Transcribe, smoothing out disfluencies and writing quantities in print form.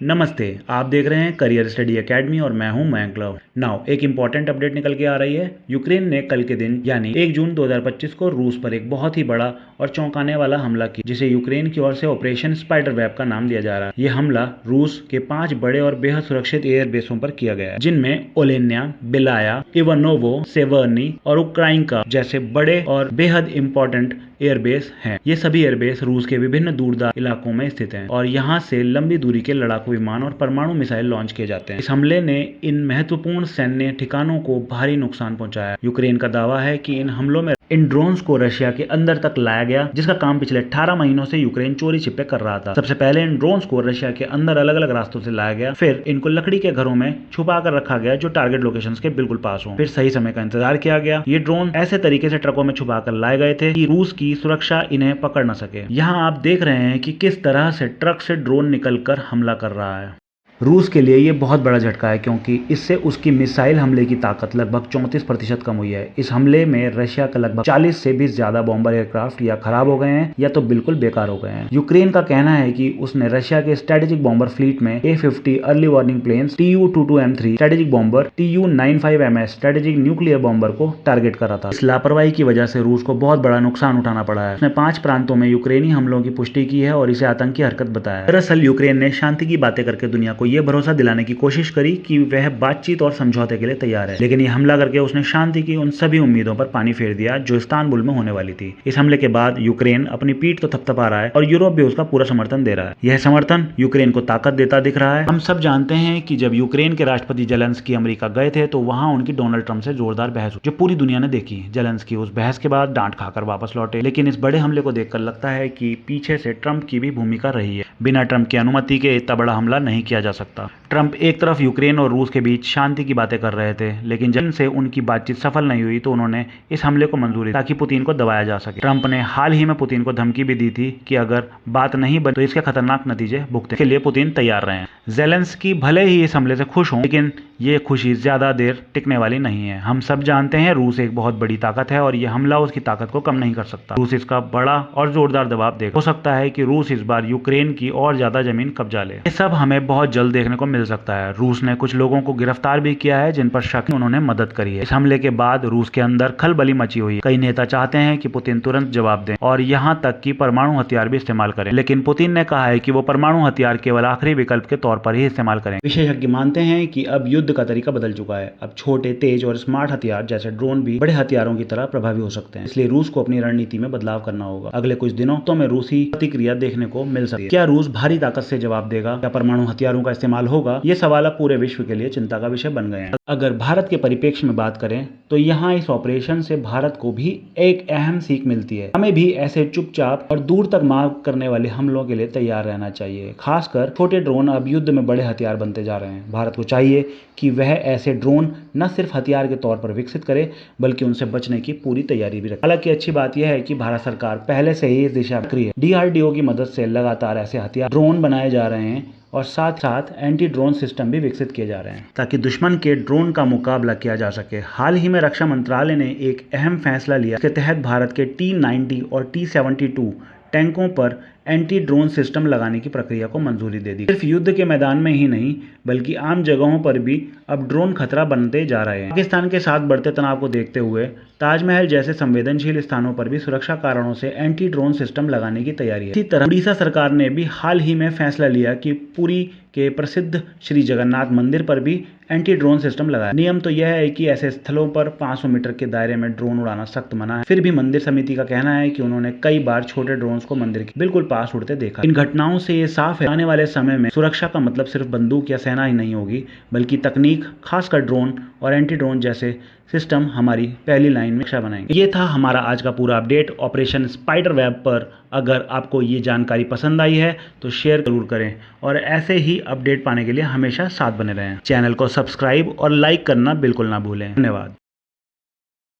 नमस्ते, आप देख रहे हैं करियर स्टडी एकेडमी और मैं हूं मयंक लव। नाउ एक इंपॉर्टेंट अपडेट निकल के आ रही है। यूक्रेन ने कल के दिन यानी 1 जून 2025 को रूस पर एक बहुत ही बड़ा और चौंकाने वाला हमला किया, जिसे यूक्रेन की ओर से ऑपरेशन स्पाइडर वेब का नाम दिया जा रहा है। यह हमला रूस के 5 बड़े और बेहद सुरक्षित एयर बेसों पर किया गया है, जिनमें ओलेन्या, बिलाया, इवानोवो, सेवर्नी और उक्राइनका जैसे बड़े और बेहद इंपॉर्टेंट एयरबेस हैं। ये सभी एयरबेस रूस के विभिन्न दूरदराज इलाकों में स्थित हैं और यहाँ से लंबी दूरी के लड़ाकू विमान और परमाणु मिसाइल लॉन्च किए जाते हैं। इस हमले ने इन महत्वपूर्ण सैन्य ठिकानों को भारी नुकसान पहुंचाया। यूक्रेन का दावा है कि इन हमलों में इन ड्रोन्स को रशिया के अंदर तक लाया गया, जिसका काम पिछले 18 महीनों से यूक्रेन चोरी छिपे कर रहा था। सबसे पहले इन ड्रोन्स को रशिया के अंदर अलग अलग रास्तों से लाया गया, फिर इनको लकड़ी के घरों में छुपा कर रखा गया जो टारगेट लोकेशंस के बिल्कुल पास हो। फिर सही समय का इंतजार किया गया। ये ड्रोन ऐसे तरीके से ट्रकों में छुपा कर लाए गए थे कि रूस की सुरक्षा इन्हें पकड़ न सके। यहाँ आप देख रहे हैं कि किस तरह से ट्रक से ड्रोन निकलकर हमला कर रहा है। रूस के लिए ये बहुत बड़ा झटका है, क्योंकि इससे उसकी मिसाइल हमले की ताकत लगभग 34% कम हुई है। इस हमले में रशिया का लगभग 40 से भी ज्यादा बॉम्बर एयरक्राफ्ट या खराब हो गए हैं या तो बिल्कुल बेकार हो गए हैं। यूक्रेन का कहना है कि उसने रशिया के स्ट्रेटेजिक बॉम्बर फ्लीट में A-50 early warning planes, Tu-22M3 strategic bomber, Tu-95MS strategic nuclear bomber को टारगेट करा था। इस लापरवाही की वजह से रूस को बहुत बड़ा नुकसान उठाना पड़ा है। उसने 5 प्रांतों में यूक्रेनी हमलों की पुष्टि की है और इसे आतंकी हरकत बताया है। दरअसल यूक्रेन ने शांति की बातें करके दुनिया को यह भरोसा दिलाने की कोशिश करी कि वह बातचीत और समझौते के लिए तैयार है, लेकिन यह हमला करके उसने शांति की उन सभी उम्मीदों पर पानी फेर दिया जो इस्तांबुल में होने वाली थी। इस हमले के बाद यूक्रेन अपनी पीठ तो थपथपा रहा है और यूरोप भी उसका पूरा समर्थन दे रहा है। यह समर्थन यूक्रेन को ताकत देता दिख रहा है। हम सब जानते हैं कि जब यूक्रेन के राष्ट्रपति जेलेंस्की अमेरिका गए थे तो वहां उनकी डोनाल्ड ट्रंप से जोरदार बहस हुई, जो पूरी दुनिया ने देखी। जेलेंस्की उस बहस के बाद डांट खाकर वापस लौटे, लेकिन इस बड़े हमले को देखकर लगता है कि पीछे से ट्रंप की भी भूमिका रही है। बिना ट्रंप की अनुमति के इतना बड़ा हमला नहीं किया जा सकता। ट्रंप एक तरफ यूक्रेन और रूस के बीच शांति की बातें कर रहे थे, लेकिन जब से उनकी बातचीत सफल नहीं हुई तो उन्होंने इस हमले को मंजूरी दी ताकि पुतिन को दबाया जा सके। ट्रंप ने हाल ही में पुतिन को धमकी भी दी थी कि अगर बात नहीं बनी तो इसके खतरनाक नतीजे भुगतने के लिए पुतिन तैयार रहे हैं। जेलेंस्की भले ही इस हमले से खुश हों, लेकिन ये खुशी ज्यादा देर टिकने वाली नहीं है। हम सब जानते हैं रूस एक बहुत बड़ी ताकत है और यह हमला उसकी ताकत को कम नहीं कर सकता। रूस इसका बड़ा और जोरदार दबाव देगा। हो सकता है कि रूस इस बार यूक्रेन की और ज्यादा जमीन कब्जा ले। ये सब हमें बहुत जल्द देखने को मिल सकता है। रूस ने कुछ लोगों को गिरफ्तार भी किया है जिन पर शक उन्होंने मदद करी है। इस हमले के बाद रूस के अंदर खलबली मची हुई है। कई नेता चाहते हैं कि पुतिन तुरंत जवाब दें और यहां तक कि परमाणु हथियार भी इस्तेमाल करें, लेकिन पुतिन ने कहा है कि वो परमाणु हथियार केवल आखिरी विकल्प के तौर पर ही इस्तेमाल करें। विशेषज्ञ मानते हैं कि अब युद्ध का तरीका बदल चुका है। अब छोटे, तेज और स्मार्ट हथियार जैसे ड्रोन भी बड़े हथियारों की तरह प्रभावी हो सकते हैं। इसलिए रूस को अपनी रणनीति में बदलाव करना होगा। अगले कुछ दिनों तो में रूसी प्रतिक्रिया देखने को मिल सकती है। क्या रूस भारी ताकत से जवाब देगा? क्या परमाणु हथियारों का इस्तेमाल होगा? ये सवाल पूरे विश्व के लिए चिंता का विषय बन गए हैं। अगर भारत के परिप्रेक्ष्य में बात करें तो यहाँ इस ऑपरेशन से भारत को भी एक अहम सीख मिलती है। हमें भी ऐसे चुपचाप और दूर तक मार करने वाले हमलों के लिए तैयार रहना चाहिए। खासकर छोटे ड्रोन अब युद्ध में बड़े हथियार बनते जा रहे हैं। भारत को चाहिए कि वह ऐसे ड्रोन न सिर्फ हथियार के तौर पर विकसित करे, बल्कि उनसे बचने की पूरी तैयारी भी रखे। हालांकि अच्छी बात यह है कि भारत सरकार पहले से ही इस दिशा में सक्रिय है। DRDO की मदद से लगातार ऐसे हथियार ड्रोन बनाए जा रहे हैं और साथ साथ एंटी ड्रोन सिस्टम भी विकसित किए जा रहे हैं ताकि दुश्मन के ड्रोन का मुकाबला किया जा सके। हाल ही में रक्षा मंत्रालय ने एक अहम फैसला लिया, इसके तहत भारत के T-90 और T-72 टैंकों पर एंटी ड्रोन सिस्टम लगाने की प्रक्रिया को मंजूरी दे दी। सिर्फ युद्ध के मैदान में ही नहीं, बल्कि आम जगहों पर भी अब ड्रोन खतरा बनते जा रहे हैं। पाकिस्तान के साथ बढ़ते तनाव को देखते हुए ताजमहल जैसे संवेदनशील स्थानों पर भी सुरक्षा कारणों से एंटी ड्रोन सिस्टम लगाने की तैयारी है। इसी तरह उड़ीसा सरकार ने भी हाल ही में फैसला लिया कि पुरी के प्रसिद्ध श्री जगन्नाथ मंदिर पर भी एंटी ड्रोन सिस्टम लगाया। नियम तो यह है कि ऐसे स्थलों पर 500 मीटर के दायरे में ड्रोन उड़ाना सख्त मना है। फिर भी मंदिर समिति का कहना है कि उन्होंने कई बार छोटे ड्रोन्स को मंदिर के बिल्कुल पास उड़ते देखा। इन घटनाओं से ये साफ है, आने वाले समय में सुरक्षा का मतलब सिर्फ बंदूक या सेना ही नहीं होगी, बल्कि तकनीक, खासकर ड्रोन और एंटी ड्रोन जैसे सिस्टम हमारी पहली लाइन में रक्षा बनाएंगे। ये था हमारा आज का पूरा अपडेट ऑपरेशन स्पाइडर वेब पर। अगर आपको ये जानकारी पसंद आई है तो शेयर जरूर करें और ऐसे ही अपडेट पाने के लिए हमेशा साथ बने रहें। चैनल को सब्सक्राइब और लाइक करना बिल्कुल ना भूलें। धन्यवाद।